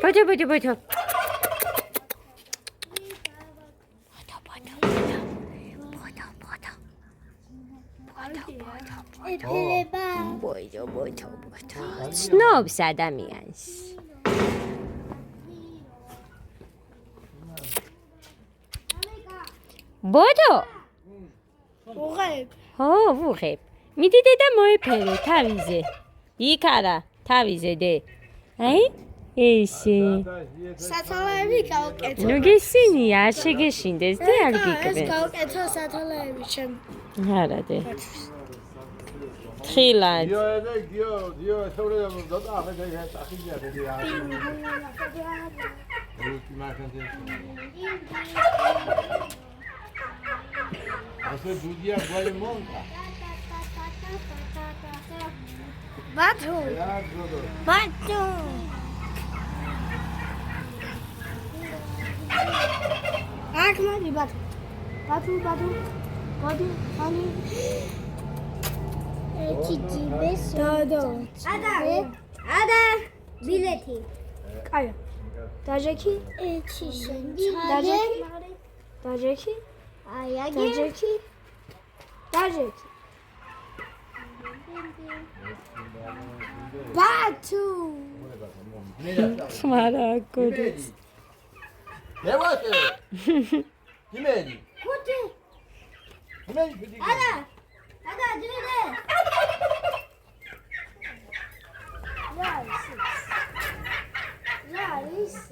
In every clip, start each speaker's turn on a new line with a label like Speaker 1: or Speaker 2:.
Speaker 1: ბოდო. ბოდო. ცნობს ადამიანს. ბოდო.
Speaker 2: ვუღებ.
Speaker 1: ხო, ვუღებ. მიდიდე და მოეფერე თავიზე. იქ არა, თავიზე დე. აი? ესე.
Speaker 2: სათვალეები გავკეთო.
Speaker 1: ნუ გესინი, არ შეგეშინდეს და არ
Speaker 2: ეს
Speaker 1: გიკბე.
Speaker 2: გავკეთო სათვალეები ჩემ.
Speaker 1: არა დე. თხილად.
Speaker 3: გიო, ესაურე და ახლა ახიჯია დედა. ასე დუდია გვალი მონკა.
Speaker 2: ბათუ. აქ მოდი ბათუ. მოდი, ხანი. ეჩიჯიბეს. დადო. ადა. ბილეთი. კაი. დაჟექი. ეჩიშენ. დაჟექი. დაჟექი. ბათუ.
Speaker 1: ხმარა გოდის.
Speaker 3: დევასე. იმედი.
Speaker 2: ხუთი.
Speaker 3: იმედი.
Speaker 2: ადა, ძირიდე.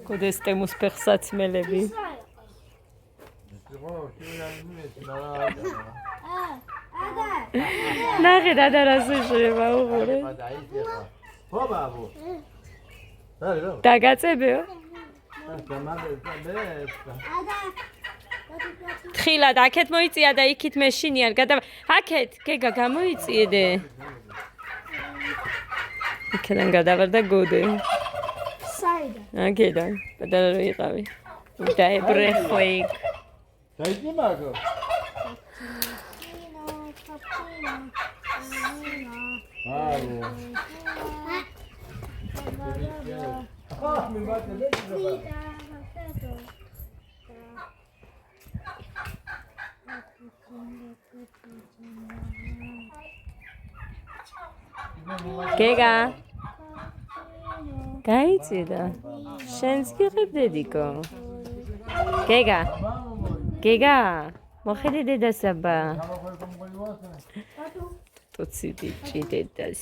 Speaker 1: გოდეს ტემუს ფეხსაცმელები. ნახე დადა რას უშვება უყურე.
Speaker 3: ხო ბაბუ.
Speaker 1: დაგაწებეო. თხილად აქეთ მოიწია და იქით მეშინიან. აქეთ გეგა გამოიწიედე. იქიდან გადავარდა გოდე.
Speaker 2: საიდან?
Speaker 1: აქედან. პედალ რო იყავი. დაებრეხო იქ.
Speaker 3: დაიწყე მაგო. ბაბუ. მე ვატე
Speaker 1: გეგა გაიწიდა შენს გიყებდედიკო გეგა მოხედე დედასაბა ტოციდი ჭიდედას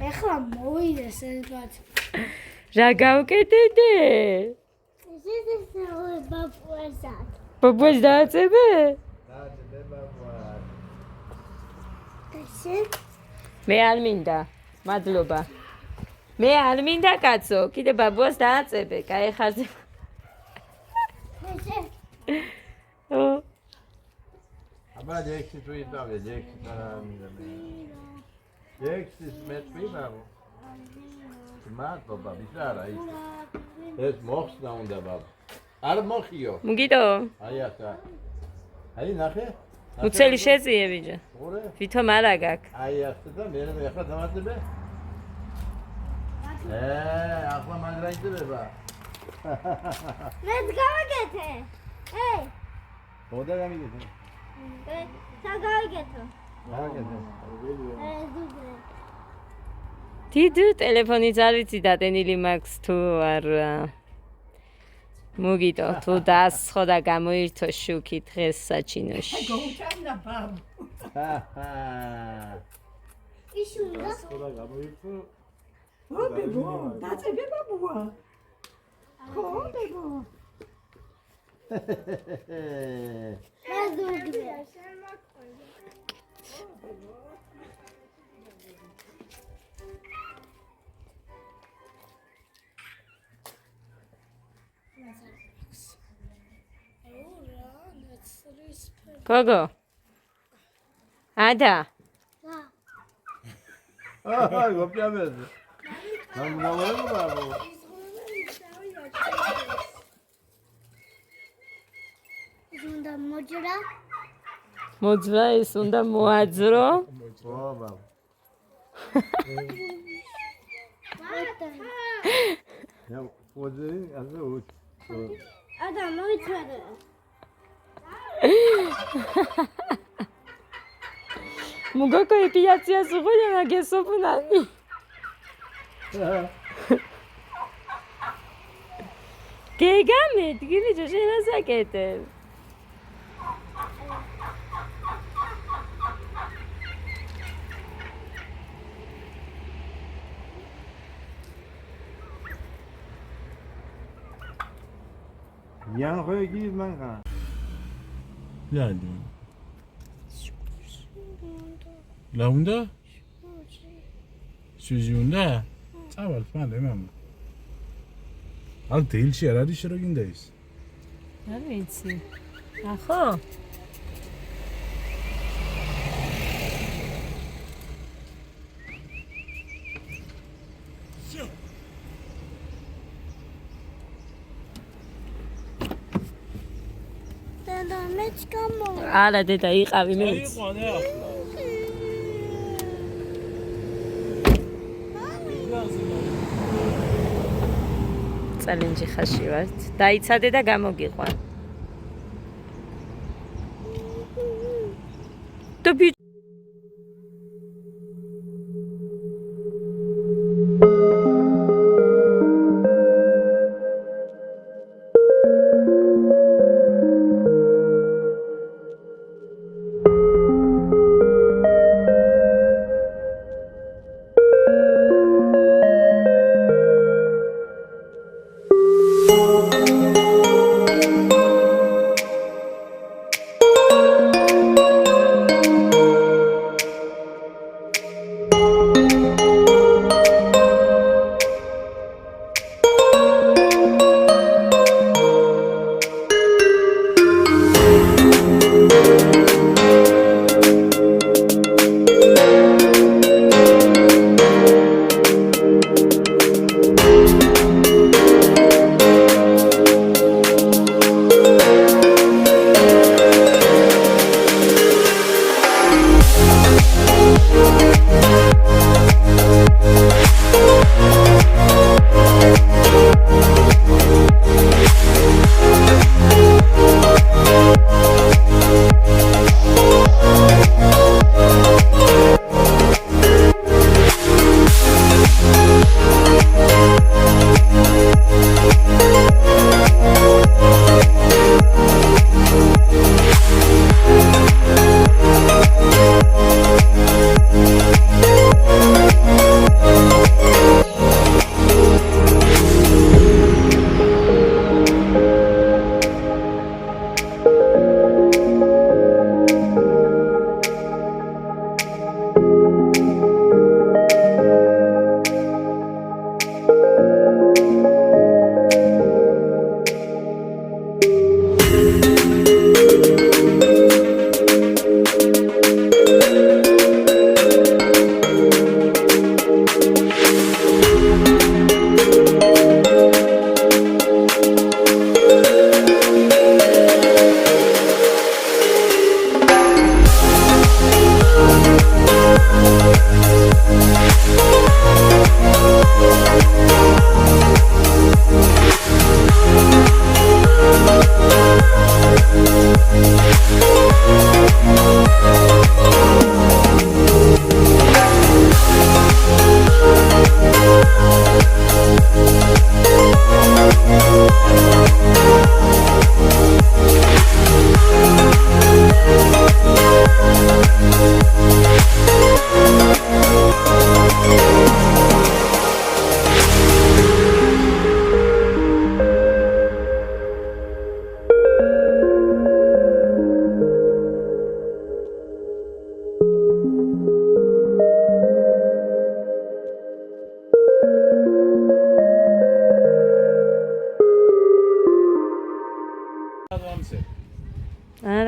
Speaker 2: ეხლა მოვიდეს ერთად.
Speaker 1: რა გავკეთედე? ბაბუას დააწებე? მე არ მინდა, მადლობა. მე არ მინდა კაცო, კიდე ბაბუას დააწებე, გაეხარზე.
Speaker 3: აბა ჯექსი თუ იტავე, ჯექსი არამიდა მე. ჯექსის მეტყვი ბაბუ. მადლობა, ბიზარა ის. ეს მოხსნა უნდა ბაბუ. არ მოხიო.
Speaker 1: მოგიდო?
Speaker 3: აი ახლა. აი ნახე.
Speaker 1: უცელი შეძიე ბიჭო.
Speaker 3: ორი.
Speaker 1: თვითონ არა გაქვს.
Speaker 3: აი ახლა და მე ახლა დამატებე. ახლა მაგრა იდება.
Speaker 2: მეც გავაკეთე.
Speaker 3: ხოდა გამიგეთე.
Speaker 2: გავაკეთე.
Speaker 3: გავაკეთე.
Speaker 1: დიდ ტელეფონიც არ ვიცი დატენილი მაქვს თუ არა. მოგიდო, თუ დასხო და გამოირთო შუქი დღეს საჩინოში.
Speaker 4: გაუჩამდა ბაბუ.
Speaker 2: ისურა.
Speaker 3: ხოდა გამოირთო.
Speaker 4: ხო ბებო, დაწებე ბაბუა. ხო ბებო.
Speaker 1: გოგო. ადა.
Speaker 3: გოპიამეს. ნამოერო ბაბუ.
Speaker 2: ზუნდა მოდი მოძრა.
Speaker 1: მოძრა ის უნდა მოაძრო.
Speaker 3: ო ბაბა. Ja, მოძრი, ასე უთ.
Speaker 2: ადა მოიცადე.
Speaker 1: მოგოკო ეპიაციას უყურე მაგესოფუნანი. გეგამე, დგინი შეშენასაკეთე.
Speaker 3: Jan Rögi manga.
Speaker 5: Yani. La უნდა? სუზი უნდა? წავალ მალე მამა. ალ დილში არ არის რო გინდა ის?
Speaker 1: არ ვიცი. ახო?
Speaker 2: და მეც გამო.
Speaker 1: არა დედა იყავი მე ვიცი.
Speaker 5: აიყვანე ახლა.
Speaker 1: წალენჯი ხაში ვართ. დაიცადე და გამოგიყვან. და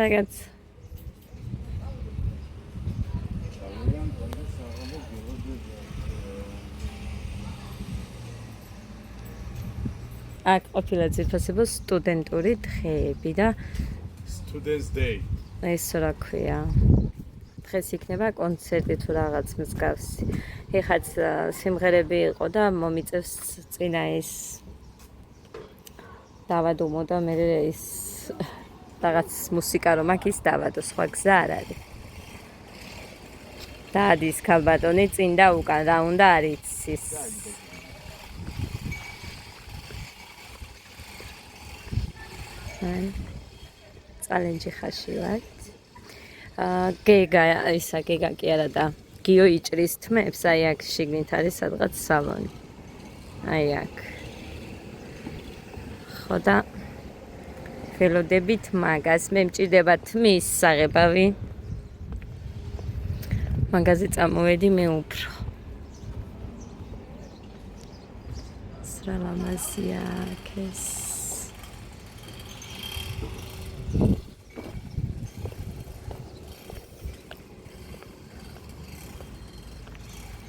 Speaker 1: რაღაც აქ ყოფილა ძირფასება სტუდენტური დღეები და
Speaker 5: Students Day.
Speaker 1: ეს რა ქვია? დღეს იქნება კონცერტი თუ რაღაც მსგავსი. ეხაც სიმღერები იყო და მომიწევს წინა ის დავადუმო და მე ის რაღაც მუსიკა რომ აქ ის დავადო, სხვა გზა არ არის. დადის ქალბატონი წინ და უკან რა უნდა არ იცის. წალენჯი ხაში ვართ. გეგა ისა გეგა კი არა და გიო იჭრის თმებს, აი აქ შიგნით არის სადღაც სალონი. აი აქ. ხო და ველოდებით მაგას, მე მჭირდება თმის საღებავი. მაგაზე წამოვედი მე უფრო. სრა ლამაზია აქ ეს.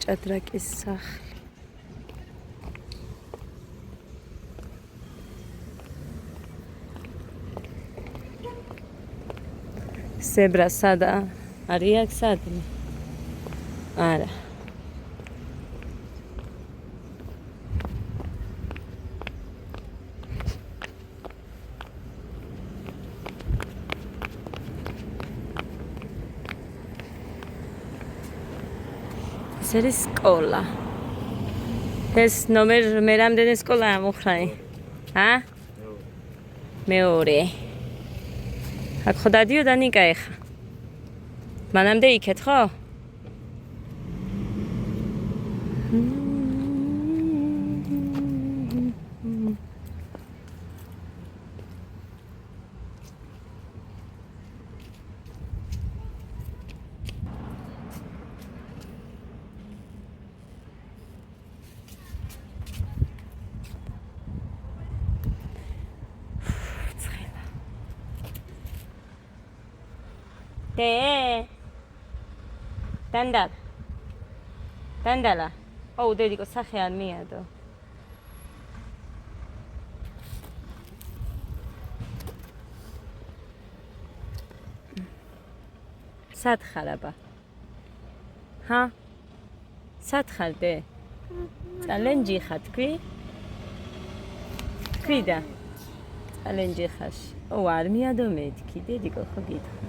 Speaker 1: ჭადრაკის სახლი. ზებრა სადა არის აქ სადმე? არა. ეს არის სკოლა. ეს მე რამდენი სკოლაა მოხრანი? მეორე. აქ ხო დადიოდა ნიკა ეხა? მანამდე იქეთ ხო? დანდალა. აუ დედიკო სახე არ მიადო. სათხარაბა. ჰა? სათხარდე? წალენჯი ხა თქვი? თქვი და. წალენჯი ხაში. აუ არ მიადო მეთქი, დედიკო ხო გითხრა.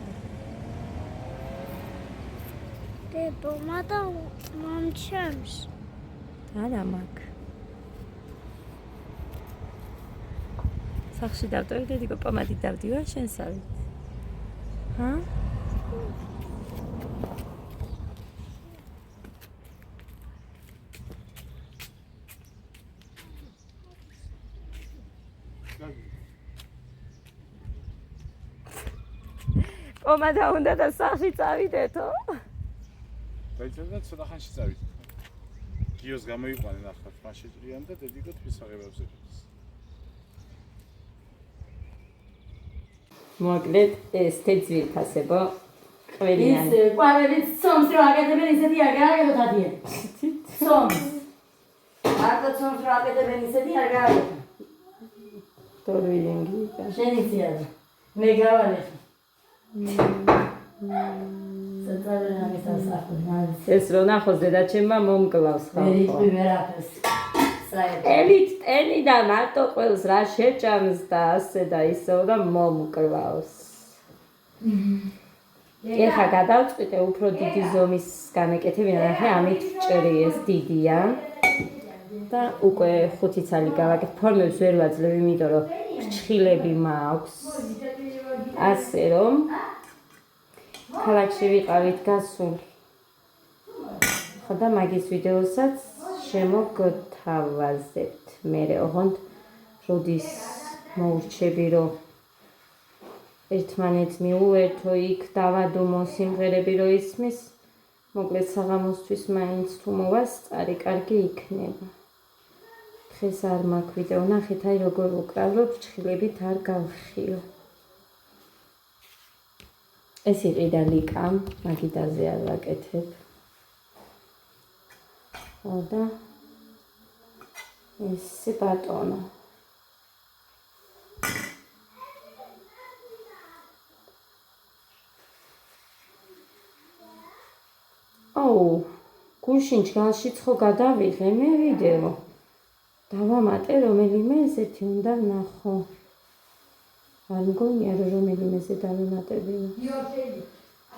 Speaker 2: Pomada მომჩემს.
Speaker 1: არა მაგ. სახში დავტოვე დედიკო პომადი დავდივარ შენსავით. ჰა? პომადა უნდა და სახში წავიდეთო.
Speaker 5: დაიწერა ცოტა ხანში წავით. გიოს გამოიყვანენ ახლა მაშინ ჭრიან და დედიკო თვის აღებებზე გიქს.
Speaker 1: მოკლედ ეს თეძვირფასებო ყველიანი.
Speaker 6: ის ყვავილის ცომს რო აკეთებენ ისეთი არ გააკეთოთ ადიე. ცომს. არტო ცომს რო აკეთებენ ისეთი არ გააკეთოთ.
Speaker 1: დორვილინგი.
Speaker 6: შენი ძია. მე გავალე.
Speaker 1: ეს რო ნახოს დედაჩემმა მომკლავს ხალხო. ელი და მარტო ყველს რა შეჭამს და ასე და ისევ და მომკლავს. ეხა გადავწყვიტე უფრო დიდი ზომის განეკეთებინა, ნახე ამით ვჭრი ეს დიდია. და უკვე 5 ცალი გავაკეთე. ფორმებს ვერ ვაძლევ, იმიტომ რომ ფრჩხილები მაქვს. ასე რომ ქალაქში ვიყავით გასული. ხო და მაგის ვიდეოსაც შემოგთავაზებთ. მე ოღონდ როდის მოურჩები რომ ერთმანეთს მიუერთო იქ დავადუმო სიმღერები რო ისმის, მოკლედ საღამოსთვის მაინც თუ მოვასწარი, კარგი იქნება. დღეს არ მაქვს ვიდეო, ნახეთ აი როგორ უკრავ, ფრჩხილებით არ გავხიო. ეს იყიდა ლიკა, მაგიდაზე არ ვაკეთებ. ხო და ეს ბატონო. გუშინ ჯგალშიც ხო გადავიღე მე ვიდეო. დავამატე რომელიმე ესეთი უნდა ვნახო. არ მგონია რომ რომელიმეზე დავემატებინა.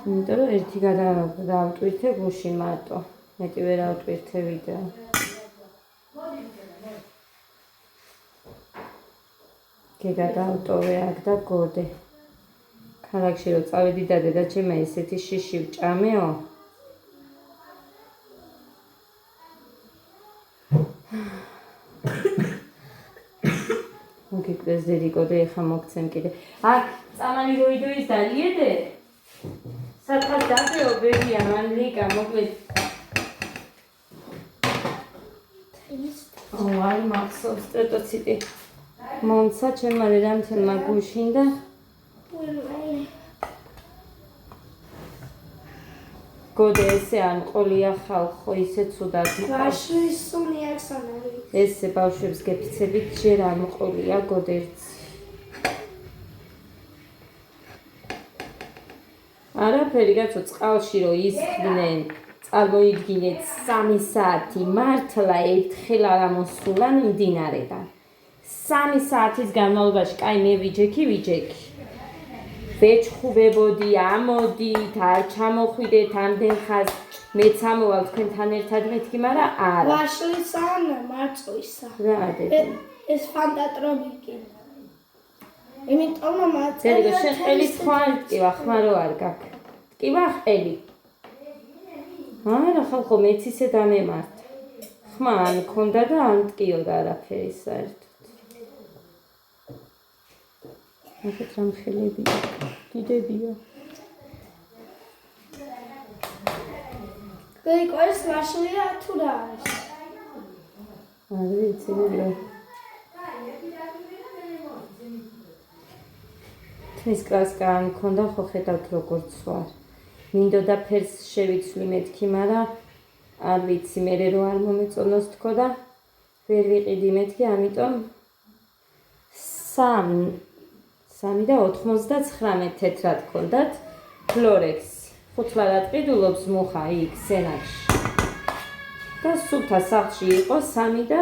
Speaker 1: იმიტომ რომ ერთი გადავტვირთე გუშინ მარტო. მეტი ვერ ავტვირთე ვიდეო. გადავტოვე აქ და გოდე. ქალაქში რომ წავედი და დედაჩემმა ესეთი შიში ვჭამეო. მოგიკვდეს დედიკოდე ეხა მოგცემ კიდე. აქ წამალი როიდოის დალიედე? სათხად დაგეო ბებია მან ლიკა მოკლედ. აი მახსოვს ტრეტოციტი. მონცა ჩემმა რედამთელმა გუშინ და გოდე ესე არ მყოლია ხალხო ისე ცუდად
Speaker 2: ვაშლის სუნი ახსანარი.
Speaker 1: ესე ბავშვებს გეფიცებით ჯერ არ მყოლია გოდერც. არაფერი გაცო წყალში რომ ისხდნენ წარმოიდგინეთ 3 საათი მართლა ერთხელ არ ამოსულან მდინარედან. 3 საათის განმავლობაში კაი მე ვიჯექი. ვეჩხუბებოდი, ამოდით, არ ჩამოხვიდეთ ამდენ ხაზ, მეც ამოვალ თქვენთან ერთად მეთქი, მაგრამ არა.
Speaker 2: ვაშლის ან მარწყვისა.
Speaker 1: რა დედა?
Speaker 2: ეს ფანტატრობიკი. იმიტომ რომ
Speaker 1: ზედიგო შენ ყელი სხვა არ ტკივა, ხმარო არ გაქვს. ტკივა ყელი. არა ხალხო მეც ისე დამემართა. ხმა ან მქონდა და ან ტკიოდა არაფერი საერთოდ. აქეთ რამ ხელებია, დიდებია.
Speaker 2: გიგოს ვაშლია თუ რა არის?
Speaker 1: არ ვიცი რა. თის კრასკა არ მქონდა ხო ხედავთ როგორც ვარ. მინდოდა ფერს შევიცვლი მეთქი, მაგრამ არ ვიცი მე რო არ მომეწონოს თქო და ვერ ვიყიდი მეთქი, ამიტომ 3 და 99 თეთრად ქონდათ ფლორექს. 5 ლარად ყიდულობს მუხა იქ სენაკში. და სულთა სახლში იყო 3 და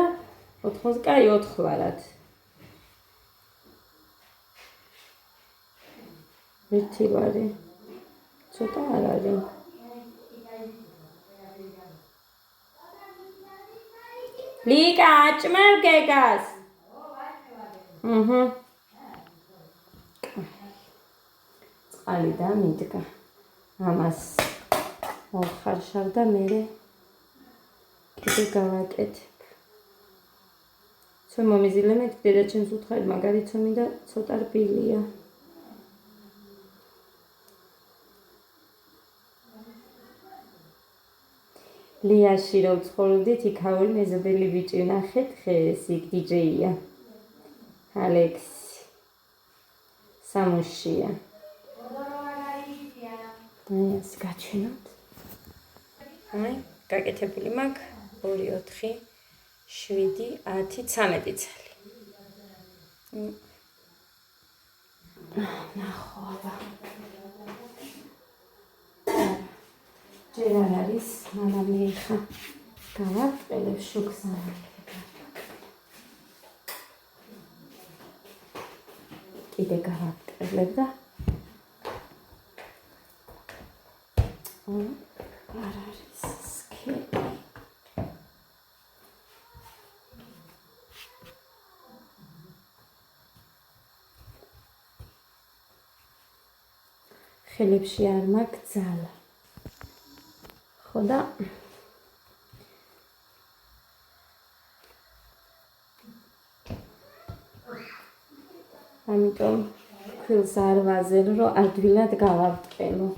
Speaker 1: 80, კაი 4 ლარად. ერთი ლარი. ცოტა არ არის. ლიკა აჭმევ გეგას. წყალი და მიდგა. ამას მოხარშავ და მერე კიდე გავაკეთებ. ცო მომიზილე მე დედაჩემს უთხარი მაგარიცო მინდა ცოტა რბილია. ლიაში რო ცხოვრობდით, იქაური მეზობელი ბიჭი ვნახეთ ხეს, იქ დიჯეია. ალექსი. სამუშია. აი, ეს გაჩვენოთ. აი, გაკეთებული მაქვს 2, 4, 7, 10, 13 წელი. ნახო აბა. ჯერ არ არის, მაგრამ მე ხა გავაყელებ შუქს ამაკეთებ. კიდე გავაყელებ და არ არის სქელი. ხელებში არ მაქვს ძალა. ხო და ამიტომ ქვილს არ ვაზერ, რომ ადვილად გავავტყელო.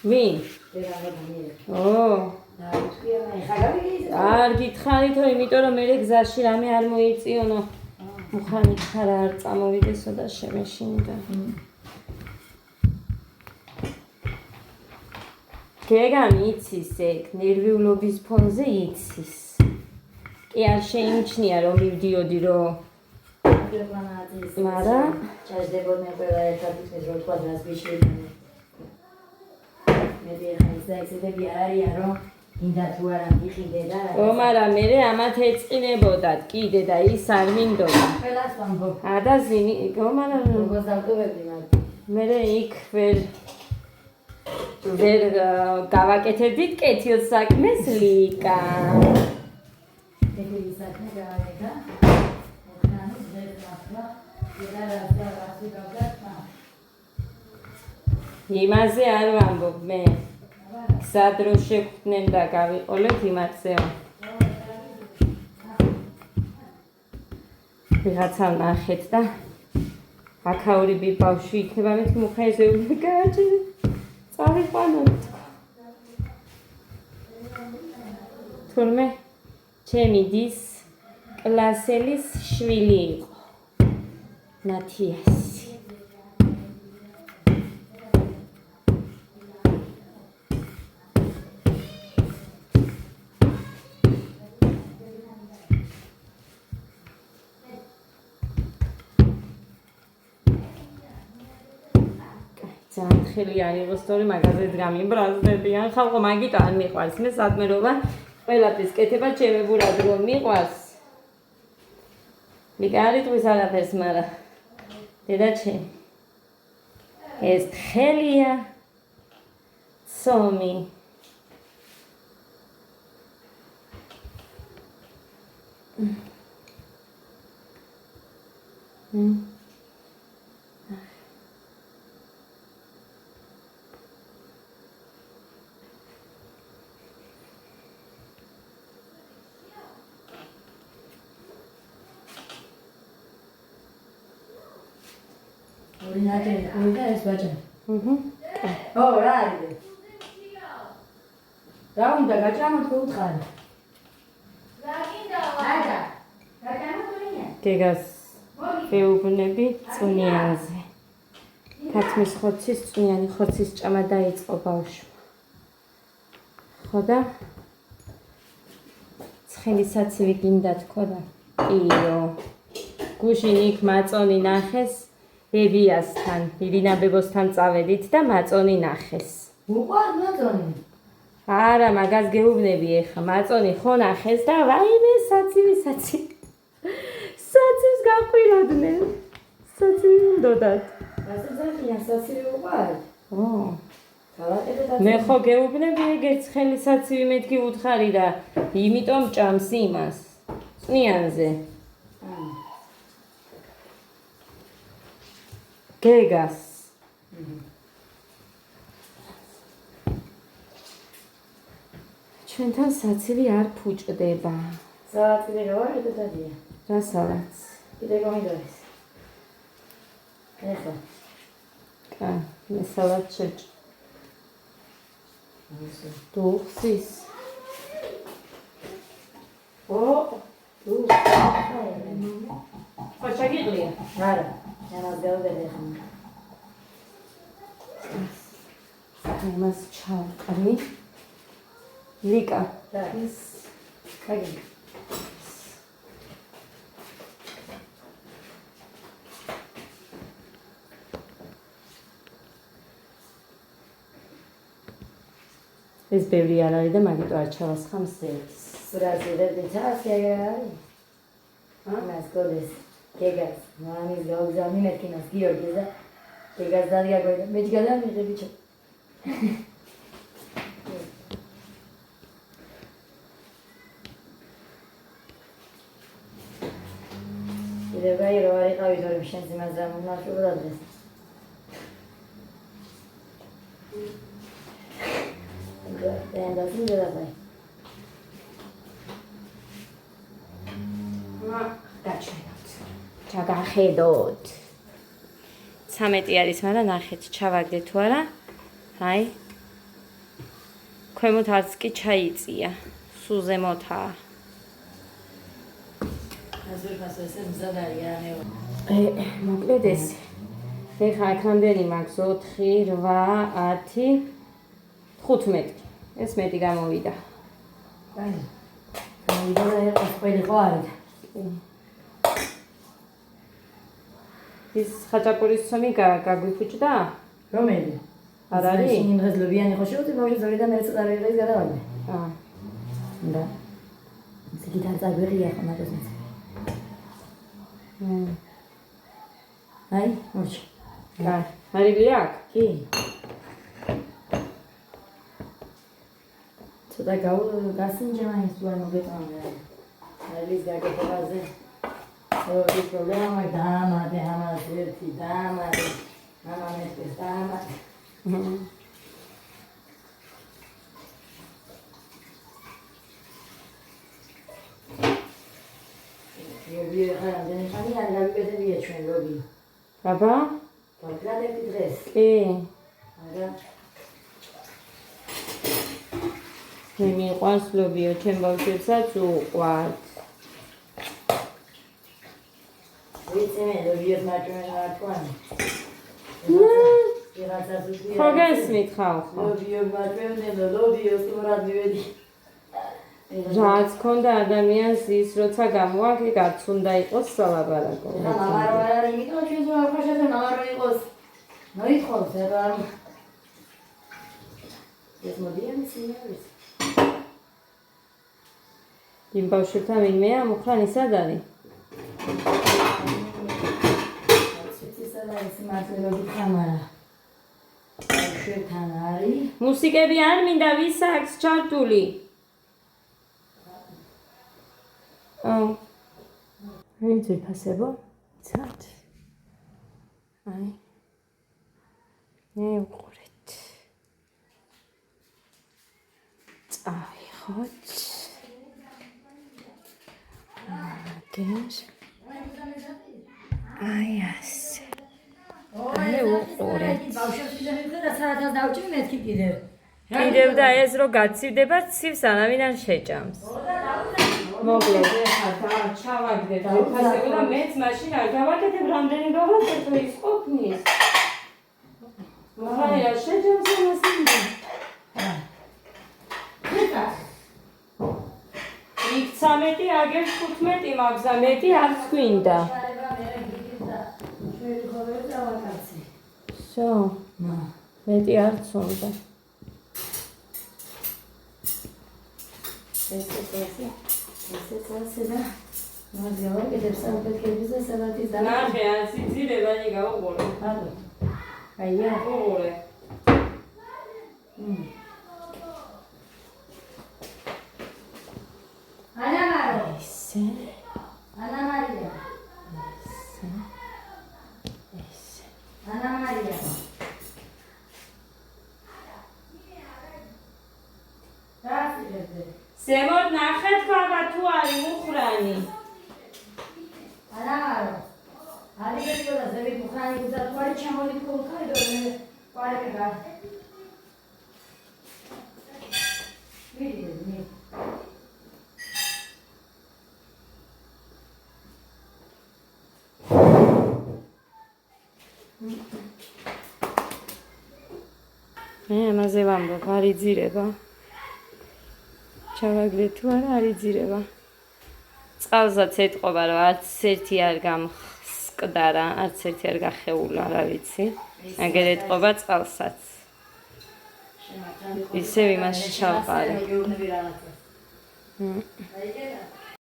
Speaker 1: ვინ? ო არ გითხარითო, იმიტომ რომ მე გზაში რამე არ მოიწიონო. მუხანი ხარა არ წამოვიდესო და შემეშინდა. გეგამ იცის ეგ, ნერვიულობის ფონზე იცის. კი არ შეიმჩნია რომ მივდიოდი რომ მარა
Speaker 6: ჩაჟდებოდნენ ყველა ერთად ისმის რომ თქვა რას ვიშლიდან. მე დიახ, ექსიდები არ არიან რომ ინდა თუ არა მიყიდე და
Speaker 1: მარა მე ამათ ეწყინებოდათ კიდე და ის არ მინდოდა.
Speaker 6: ყველას ვამბობ.
Speaker 1: და ზინი, მარა
Speaker 6: როგორც დავტოვებდი მაგრამ.
Speaker 1: მე იქ ვერ გავაკეთებდით კეთილ საქმეს ლიკა.
Speaker 6: კეთილი საქმე გავაკეთა. მოხანო ძერ ნახლა, და რასი გავდაწყა.
Speaker 1: იმაზე არ ვამბობ მე. გზად რო შეგვხვდნენ და გავიყოლეთ იმათზეო. ვიღაცამ ნახეთ და აქაური ბავშვი იქნება მეთქი მუხაეზე უნდა გააჩერე. წავიყვანოთ. თურმე ჩემი დის კლასელის შვილი იყო. ნათიასი. ძალიან ხელი არ იყო სწორი მაგაზეთ გამიბრაზდებიან. ხალხო მაგით არ მიყვარს. მე სადმერობა ყველაფერს კეთება ჩემებურად რომ მიყვარს. ლიკა არ იტყვის არაფერს, მაგრამ დედაჩემი ეს თხელია ცომი.
Speaker 6: ორინაჯენ, უნდა ეს ბაჭანი. ო, რა არის? რა უნდა გაჭამოთ თუ უთხარი? რა გინდა? აჯა. გაჭამოთ თუ ინე?
Speaker 1: გეგას ვეუბნები წუნიანზე. თათმის ხოცის წუნიანი ხოცის ჭამა დაიწყო ბავშვმა. ხო და ცხელისაცივი გინდა თქო და იო. გუშინ იქ მაწონი ნახეს. ბებიასთან, ირინა ბებოსთან წავედით და მაწონი ნახეს.
Speaker 6: უყვართ მაწონი?
Speaker 1: არა, მაგას გეუბნები ეხა. მაწონი ხო ნახეს და ვაიმე საცივი. საცივს გაყვიროდნენ. საცივი უნდათ.
Speaker 6: რასე ზახიან საცივი უყვართ?
Speaker 1: ო.
Speaker 6: გავაკეთეთ.
Speaker 1: მე ხო გეუბნები ეგ ცხელი საცივი მეთქი უთხარი და იმიტომ ჭამს იმას. წვნიანზე. გეგას. ჩვენთან საცივი არ ფუჭდება.
Speaker 6: სალათი კიდე გავაკეთე დადია.
Speaker 1: რა სალათს?
Speaker 6: კიდე გომიდორის. ეხლა.
Speaker 1: კა, მე სალათ შეჭ. დუხსის.
Speaker 6: ო, თუ.
Speaker 1: ხო შეგიძლია.
Speaker 6: არა. ამას გავდები ხომ.
Speaker 1: იმას ჩავყრი. ლიკა.
Speaker 6: და ის კაგი.
Speaker 1: ეს ბევრი არ არის და მაგიტო არ ჩავასხამს ეს.
Speaker 6: სურათი ჩასე არის. ამას გოდეს. გეგას, მამის გავგზავნი მეთქინას გიორგის და გეგას დადგა მე გადამიღე ბიჭო. კიდევ გაი რო არ იყავი თორემ შენს იმას დამონაშობდა დღეს. და სინდა და
Speaker 1: გაჩვენოთ. ჩაგახედოთ. 13 არის, მაგრამ ნახეთ, ჩავაგდე თუ არა. აი. ქვემოთ არც კი ჩაიწია. სულ ზემოთაა. მოკლედ ეს. ეხლა აქ რამდენი მაქვს? 4, 8, 10, 15. ეს მეტი გამოვიდა. ის ხაჭაპურის ცომი გაგვიფუჭდა?
Speaker 6: რომელი?
Speaker 1: არ არის?
Speaker 6: იმ დღეს ლობიანი ხო შევწი, ბავშვი ზორი და მე წარიღეს გადავარდა.
Speaker 1: აა.
Speaker 6: და ისე გიტარ წაგვიღია ხო მაგას მეც. აი, მოჩ.
Speaker 1: კაი. მარილი აქვს?
Speaker 6: კი. ცოტა გასინჯა ის თუ არ მოგეწამდა. არის გაკეთებაზე. ორი პრობლემა დამადე ამას ერთი დამადე. მამა მეც დამადე. ლობი რამდენი ხანი არ გავიკეთებია ჩვენ ლობი.
Speaker 1: აბა?
Speaker 6: ვაკრადები დღეს.
Speaker 1: კი.
Speaker 6: არა.
Speaker 1: მე მიყვარს ლობიო, ჩემ ბავშვებსაც უყვართ.
Speaker 6: ვიცი მე ლობიოს მაჭმენ არ თქვენ.
Speaker 1: ხო გესმით ხალხო.
Speaker 6: ლობიო მაჭმენ ლობიოს თუმრად მივედი.
Speaker 1: რაც ქონდა ადამიანს ის როცა გამოაკი რაც უნდა იყოს სალაბარაკო.
Speaker 6: მამარო არ არის, იმიტომ ჩვენ ზოარ ხაშაზე მამარო იყოს. მოითხოვს აბა. ეს მოდიან სინერის.
Speaker 1: იმ ბავშვებთან ვინმეა მუხრანი სად არის?
Speaker 6: ეს მასლები კამარა. შევთან არის.
Speaker 1: მუსიკები არ მინდა ვის აქვს ჩართული? აუ. აი ძირფასებო? ცად. აი. მე უყურეთ. წაიღოთ. აგერ. აი ასე. მე უყურეთ.
Speaker 6: ბავშვებს ვიძახი და საათას დავჭრი მეთქი კიდევ.
Speaker 1: კიდევ და ეს რო გაცივდება, ცივს არავინ არ შეჭამს. მოკლედ ეხლა ჩავაგდე და უფასებო და მეც მაშინ არ გავაკეთებ რამდენი გავაკეთო ის ყოფნის. მაგრამ რა შეჭამს ამას იმდა. იქ 13 აგერ 15 მაქვს და მეტი არც გვინდა. შო, მეტი არც უნდა.
Speaker 6: ესე და მაგალითად კიდევ სამკეთების და საბათის და
Speaker 1: ნახე ან სიძირება ნიგა უყურე.
Speaker 6: არა. აია,
Speaker 1: უყურე.
Speaker 6: ანა მარო.
Speaker 1: ესე.
Speaker 6: ანა მარია.
Speaker 1: ესე. ესე.
Speaker 6: ანა მარია.
Speaker 1: ზემოთ ნახეთ ბაბა თუ არის მუხრანი.
Speaker 6: ანა მარო. არის გეტყოდა ზევით მუხრანი გუზა თუ არის ჩამოდი კონკრეტ და პარკი გა. ვიდი.
Speaker 1: მე ამაზე ვამბობ, არ იძირება. ჩავაგდე თუ არა არ იძირება. წყალსაც ეთყობა რომ არც ერთი არ გამსკდა რა, არც ერთი არ გახეულა, რა ვიცი. აგერ ეთყობა წყალსაც. ისევ იმას ჩავყარე.